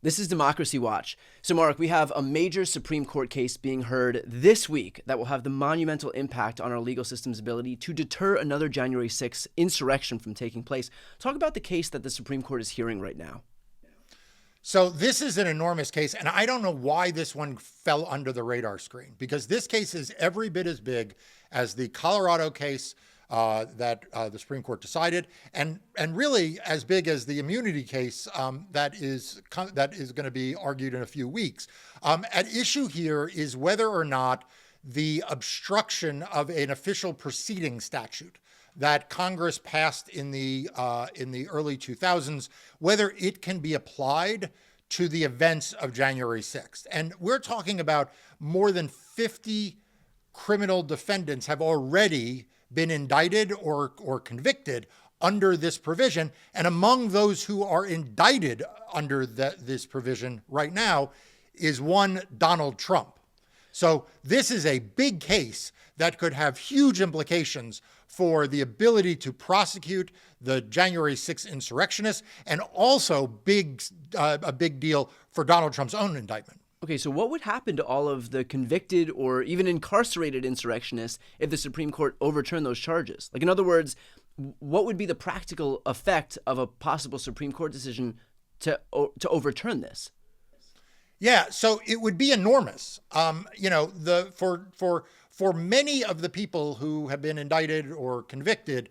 This is Democracy Watch. So, Mark, we have a major Supreme Court case being heard this week that will have the monumental impact on our legal system's ability to deter another January 6th insurrection from taking place. Talk about the case that the Supreme Court is hearing right now. So this is an enormous case, and I don't know why this one fell under the radar screen, because this case is every bit as big as the Colorado case that the Supreme Court decided, and really as big as the immunity case that is going to be argued in a few weeks. At issue here is whether or not the obstruction of an official proceeding statute that Congress passed in the early 2000s, whether it can be applied to the events of January 6th. And we're talking about more than 50 criminal defendants have already been indicted or convicted under this provision. And among those who are indicted under this provision right now is one Donald Trump. So this is a big case that could have huge implications for the ability to prosecute the January 6th insurrectionists, and also a big deal for Donald Trump's own indictment. Okay, so what would happen to all of the convicted or even incarcerated insurrectionists if the Supreme Court overturned those charges? Like, in other words, what would be the practical effect of a possible Supreme Court decision to overturn this? Yeah, so it would be enormous. For many of the people who have been indicted or convicted,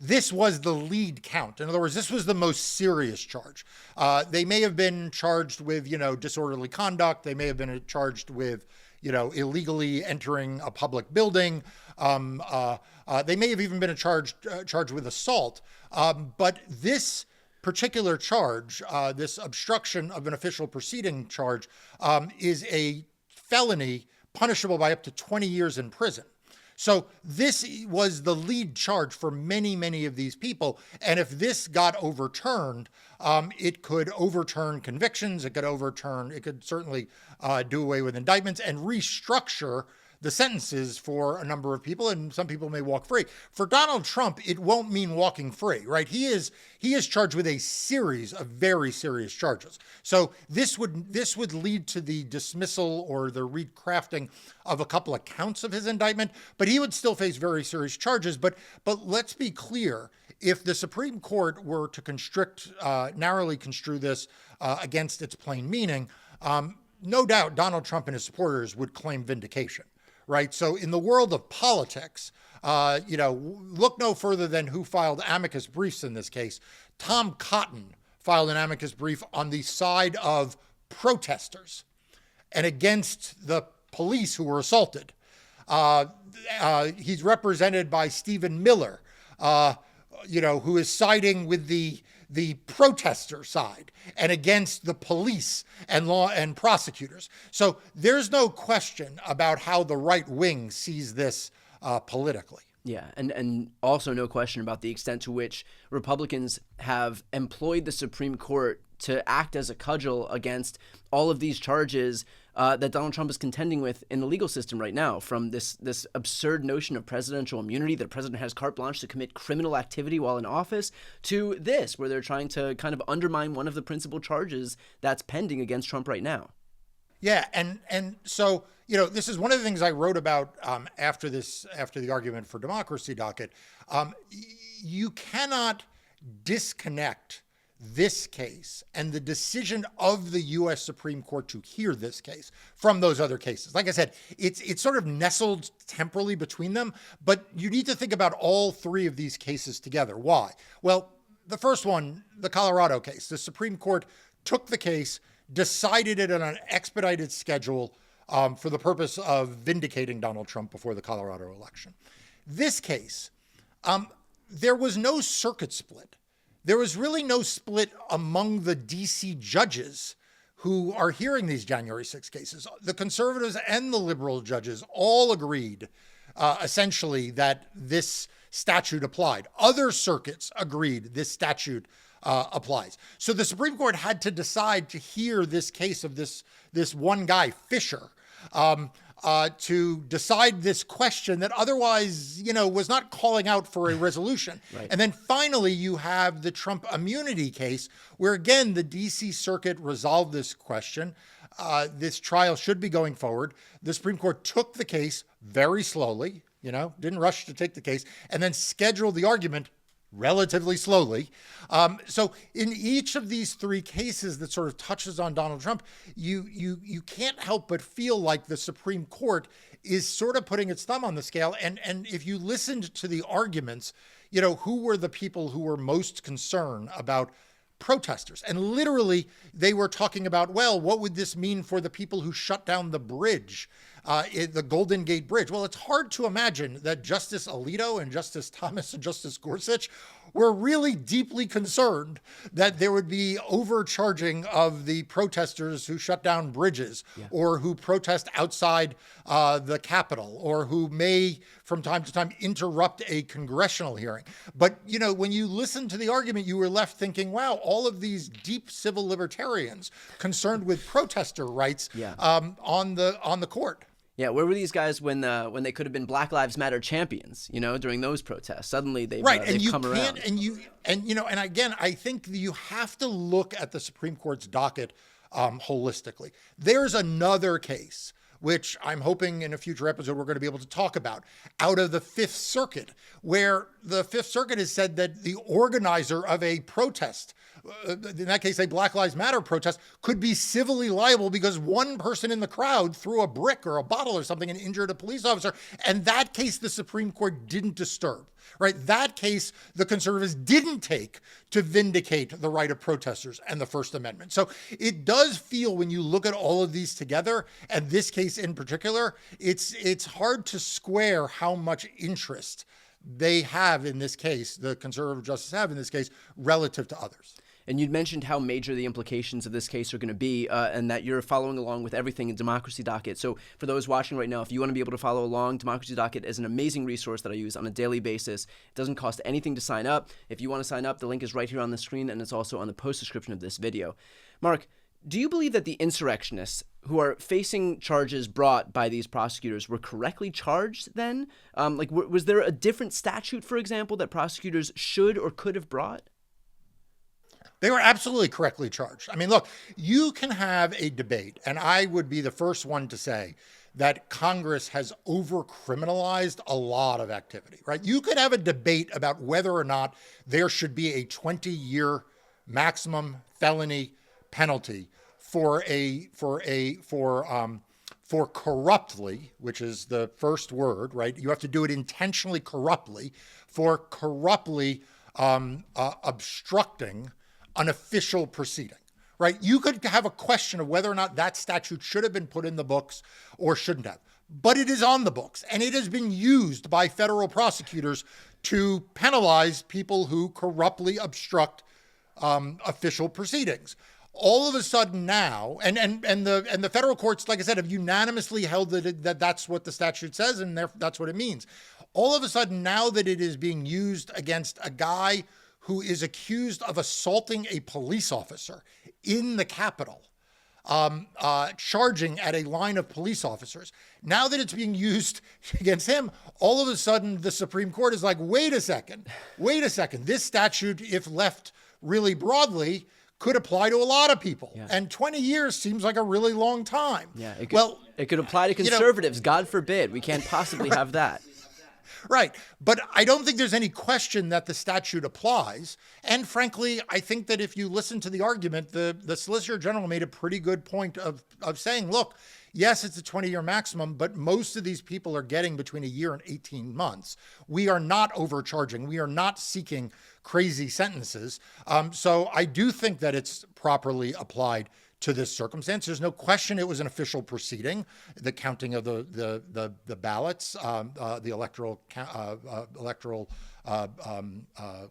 this was the lead count. In other words, this was the most serious charge. They may have been charged with, disorderly conduct. They may have been charged with, illegally entering a public building. They may have even been charged with assault. But this particular charge, this obstruction of an official proceeding charge, is a felony punishable by up to 20 years in prison. So this was the lead charge for many, many of these people. And if this got overturned, it could overturn convictions. It could certainly do away with indictments and restructure the sentences for a number of people, and some people may walk free. For Donald Trump, it won't mean walking free, right? He is charged with a series of very serious charges. So this would lead to the dismissal or the recrafting of a couple of counts of his indictment, but he would still face very serious charges. But let's be clear. If the Supreme Court were to narrowly construe this against its plain meaning, no doubt Donald Trump and his supporters would claim vindication. Right. So in the world of politics, look no further than who filed amicus briefs in this case. Tom Cotton filed an amicus brief on the side of protesters and against the police who were assaulted. He's represented by Stephen Miller, who is siding with the protester side and against the police and law and prosecutors. So there's no question about how the right wing sees this politically. Yeah, and also no question about the extent to which Republicans have employed the Supreme Court to act as a cudgel against all of these charges that Donald Trump is contending with in the legal system right now, from this absurd notion of presidential immunity, that the president has carte blanche to commit criminal activity while in office, to this, where they're trying to kind of undermine one of the principal charges that's pending against Trump right now. Yeah, and so, this is one of the things I wrote about after the argument for democracy docket. You cannot disconnect this case and the decision of the U.S. Supreme Court to hear this case from those other cases. Like I said, it's sort of nestled temporally between them, but you need to think about all three of these cases together. Why? Well, the first one, the Colorado case, the Supreme Court took the case, decided it on an expedited schedule for the purpose of vindicating Donald Trump before the Colorado election. This case, there was no circuit split. There was really no split among the D.C. judges who are hearing these January 6 cases. The conservatives and the liberal judges all agreed, essentially, that this statute applied. Other circuits agreed this statute applies. So the Supreme Court had to decide to hear this case of this one guy, Fisher, to decide this question that otherwise, was not calling out for a resolution. Right. And then finally, you have the Trump immunity case, where again, the DC Circuit resolved this question. This trial should be going forward. The Supreme Court took the case very slowly, didn't rush to take the case, and then scheduled the argument relatively slowly. So in each of these three cases that sort of touches on Donald Trump, you can't help but feel like the Supreme Court is sort of putting its thumb on the scale. And if you listened to the arguments, who were the people who were most concerned about protesters? And literally, they were talking about, well, what would this mean for the people who shut down the bridge, the Golden Gate Bridge? Well, it's hard to imagine that Justice Alito and Justice Thomas and Justice Gorsuch were really deeply concerned that there would be overcharging of the protesters who shut down bridges, or who protest outside the Capitol, or who may from time to time interrupt a congressional hearing. But, when you listen to the argument, you were left thinking, wow, all of these deep civil libertarians concerned with protester rights on the court. Yeah, where were these guys when they could have been Black Lives Matter champions? During those protests, suddenly they've come around. And again, I think you have to look at the Supreme Court's docket holistically. There's another case, which I'm hoping in a future episode we're going to be able to talk about, out of the Fifth Circuit, where the Fifth Circuit has said that the organizer of a protest, in that case, a Black Lives Matter protest, could be civilly liable because one person in the crowd threw a brick or a bottle or something and injured a police officer. And that case, the Supreme Court didn't disturb, right? That case, the conservatives didn't take to vindicate the right of protesters and the First Amendment. So it does feel, when you look at all of these together, and this case in particular, it's hard to square how much interest they have in this case, the conservative justices have in this case, relative to others. And you'd mentioned how major the implications of this case are going to be, and that you're following along with everything in Democracy Docket. So for those watching right now, if you want to be able to follow along, Democracy Docket is an amazing resource that I use on a daily basis. It doesn't cost anything to sign up. If you want to sign up, the link is right here on the screen, and it's also on the post description of this video. Marc, do you believe that the insurrectionists who are facing charges brought by these prosecutors were correctly charged then? Was there a different statute, for example, that prosecutors should or could have brought? They were absolutely correctly charged. I mean, look, you can have a debate, and I would be the first one to say that Congress has over-criminalized a lot of activity, right? You could have a debate about whether or not there should be a 20-year maximum felony penalty for corruptly, which is the first word, right? You have to do it intentionally corruptly, for corruptly obstructing an official proceeding, right? You could have a question of whether or not that statute should have been put in the books or shouldn't have, but it is on the books, and it has been used by federal prosecutors to penalize people who corruptly obstruct official proceedings. All of a sudden now, and the federal courts, like I said, have unanimously held that that's what the statute says, and that's what it means. All of a sudden now that it is being used against a guy who is accused of assaulting a police officer in the Capitol, charging at a line of police officers. Now that it's being used against him, all of a sudden the Supreme Court is like, wait a second. This statute, if left really broadly, could apply to a lot of people. Yeah. And 20 years seems like a really long time. Yeah, it could apply to conservatives. God forbid. We can't possibly have that. Right. But I don't think there's any question that the statute applies. And frankly, I think that if you listen to the argument, the Solicitor General made a pretty good point of saying, look, yes, it's a 20-year maximum, but most of these people are getting between a year and 18 months. We are not overcharging. We are not seeking crazy sentences. So I do think that it's properly applied to this circumstance. There's no question it was an official proceeding, the counting of the ballots, the electoral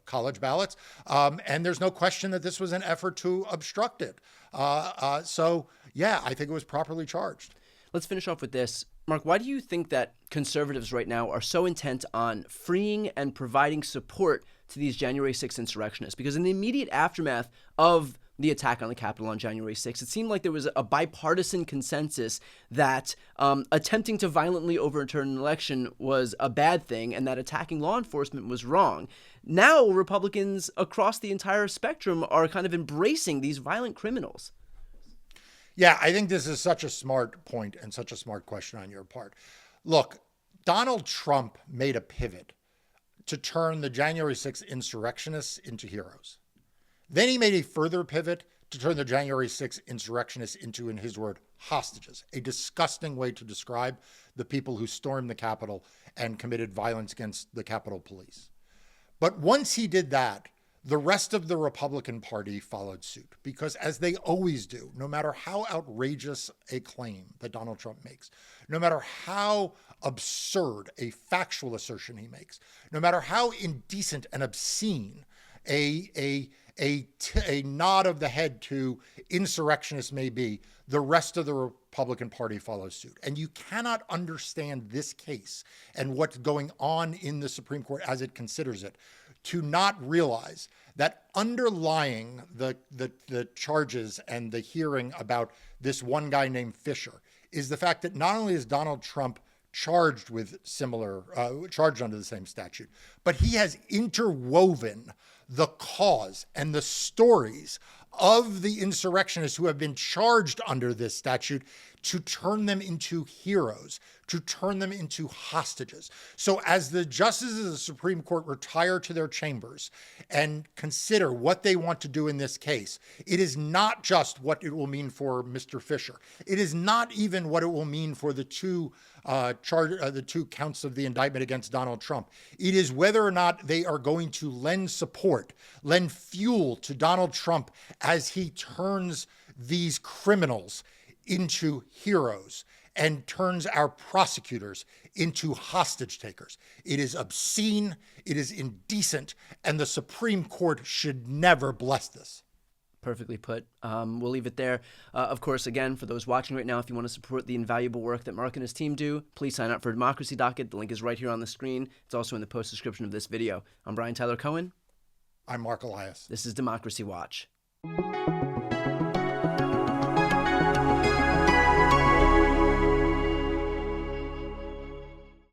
college ballots, and there's no question that this was an effort to obstruct it. So yeah, I think it was properly charged. Let's finish off with this. Marc, why do you think that conservatives right now are so intent on freeing and providing support to these January 6th insurrectionists? Because in the immediate aftermath of the attack on the Capitol on January 6th. It seemed like there was a bipartisan consensus that attempting to violently overturn an election was a bad thing and that attacking law enforcement was wrong. Now, Republicans across the entire spectrum are kind of embracing these violent criminals. Yeah, I think this is such a smart point and such a smart question on your part. Look, Donald Trump made a pivot to turn the January 6th insurrectionists into heroes. Then he made a further pivot to turn the January 6th insurrectionists into, in his word, hostages, a disgusting way to describe the people who stormed the Capitol and committed violence against the Capitol Police. But once he did that, the rest of the Republican Party followed suit because, as they always do, no matter how outrageous a claim that Donald Trump makes, no matter how absurd a factual assertion he makes, no matter how indecent and obscene a nod of the head to insurrectionists may be, the rest of the Republican Party follows suit. And you cannot understand this case and what's going on in the Supreme Court as it considers it to not realize that underlying the charges and the hearing about this one guy named Fisher is the fact that not only is Donald Trump charged under the same statute, but he has interwoven the cause and the stories of the insurrectionists who have been charged under this statute to turn them into heroes, to turn them into hostages. So as the justices of the Supreme Court retire to their chambers and consider what they want to do in this case, it is not just what it will mean for Mr. Fisher. It is not even what it will mean for the two counts of the indictment against Donald Trump. It is whether or not they are going to lend support, lend fuel to Donald Trump as he turns these criminals into heroes and turns our prosecutors into hostage takers. It is obscene, it is indecent, and the Supreme Court should never bless this. Perfectly put. We'll leave it there. Of course, again, for those watching right now, if you want to support the invaluable work that Marc and his team do, please sign up for Democracy Docket. The link is right here on the screen. It's also in the post description of this video. I'm Brian Tyler Cohen. I'm Marc Elias. This is Democracy Watch.